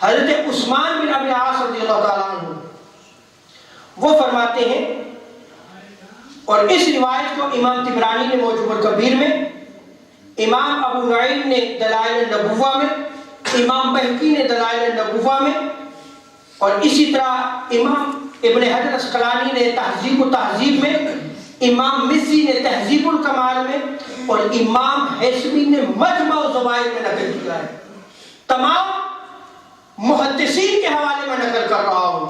حضرت عثمان بن ابی العاص رضی اللہ تعالیٰ عنہ وہ فرماتے ہیں، اور اس روایت کو امام طبرانی نے معجم الکبیر میں، امام ابو نعیم نے دلائل النبوہ میں، امام بہقی نے دلائل النبوہ میں، اور اسی طرح امام ابن حجر اسقلانی نے تہذیب و تہذیب میں، امام مزی نے تہذیب الکمال میں، اور امام حیثمی نے مجمع الزوائد میں نقل کیا ہے۔ تمام محدثین کے حوالے میں نقل کر رہا ہوں،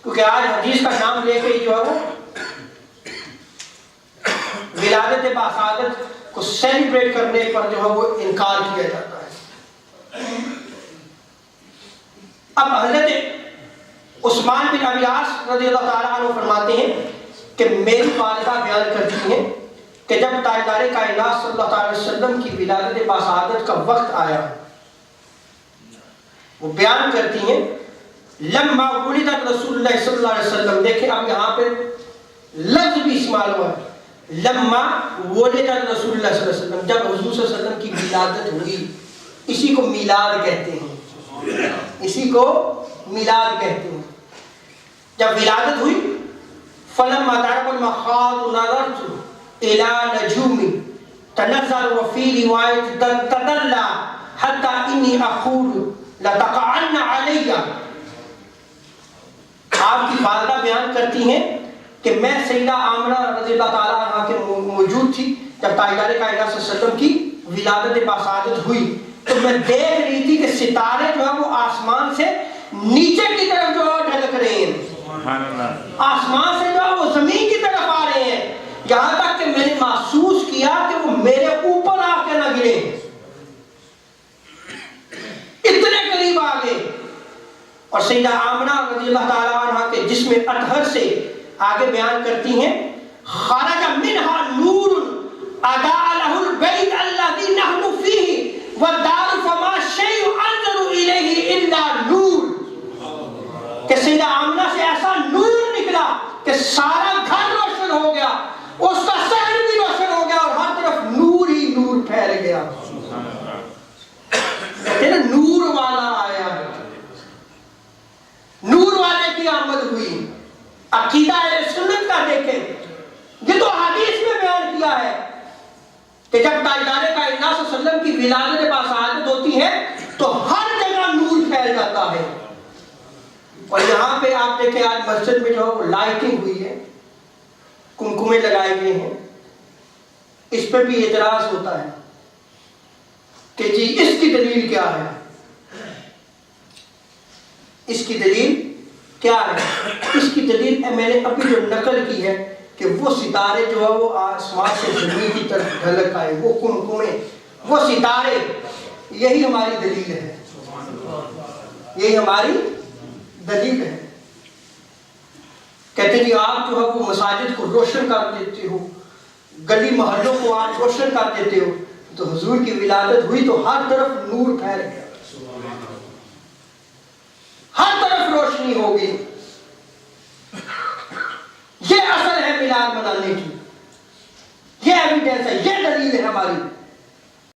کیونکہ آج حدیث کا نام لے کے جو ہے ولادت باسعادت کو سیلیبریٹ کرنے پر جو ہے وہ انکار کیا جاتا ہے۔ اب حضرت عثمان بن ابی العاص رضی اللہ تعالیٰ عنہ فرماتے ہیں کہ میری والدہ بیان کرتی ہیں کہ جب تاجدار کائنات صلی اللہ علیہ وسلم کی ولادت باسعادت کا وقت آیا، وہ بیان کرتی ہیں لما ولد رسول اللہ صلی اللہ علیہ وسلم، دیکھیں اب یہاں پہ لفظ بھی استعمال ہوا ہے، لما ولد رسول اللہ صلی اللہ علیہ وسلم، جب حضور صلی اللہ علیہ وسلم کی ولادت ہوئی، اسی کو میلاد کہتے ہیں، اسی کو میلاد کہتے ہیں۔ جب ولادت ہوئی فلما ضرب المخاض نظرت الى نجوم تنزل وفي روایت تدلى حتى اني اقول لتقعن علی۔ آپ کی والدہ بیان کرتی ہیں کہ میں سیدہ آمنہ رضی اللہ تعالیٰ عنہ کے موجود تھی جب تاجدار کائنات صلی اللہ علیہ وسلم کی ولادت باسعادت ہوئی، تو میں دیکھ رہی تھی کہ ستارے جو ہے وہ آسمان سے نیچے کی طرف جو ہے ڈھلک رہے ہیں، آسمان سے جو ہے وہ زمین کی طرف آ رہے ہیں، یہاں تک کہ میں نے محسوس کیا کہ وہ میرے اوپر آ کے نہ گرے، اتنے قریب آ گئے۔ اور سیدہ آمنہ رضی اللہ تعالیٰ عنہ کے جسم اطہر سے آگے بیان کرتی ہیں خرج منها نور اضاء له البيت الذي نحن فيه والدار فما شيء انظر اليه الا نور، کہ سیدہ آمنہ سے ایسا نور نکلا کہ سارا گھر روشن ہو گیا، اس کا شہر بھی روشن ہو گیا، اور ہر طرف نور ہی نور پھیل گیا، کہتے ہیں نور والا آیا، نور والے کی آمد ہوئی۔ عقیدہ اہل سنت کا دیکھیں، یہ تو حدیث میں بیان کیا ہے کہ جب تاجدار کائنات صلی اللہ علیہ وسلم کی ولادت باسعادت ہوتی ہے تو ہر جگہ نور پھیل جاتا ہے۔ اور یہاں پہ آپ دیکھیں آج مسجد میں جو ہے وہ لائٹنگ ہوئی ہے، کمکمے لگائے گئے ہیں، اس پہ بھی اعتراض ہوتا ہے کہ جی اس کی دلیل کیا ہے، اس کی دلیل کیا ہے؟ اس کی دلیل میں نے ابھی جو نقل کی ہے کہ وہ ستارے جو ہے وہ آسمان سے زمین کی طرف ڈھلک آئے، وہ کمکمے، وہ ستارے، یہی ہماری دلیل ہے، یہی ہماری دلیل ہے۔ کہتے ہیں آپ جو ہے وہ مساجد کو روشن کر دیتے ہو، گلی محلوں کو آپ روشن کر دیتے ہو، تو حضور کی ولادت ہوئی تو ہر طرف نور پھیل گیا، ہر طرف روشنی ہوگی۔ یہ اصل ہے میلاد منانے کی۔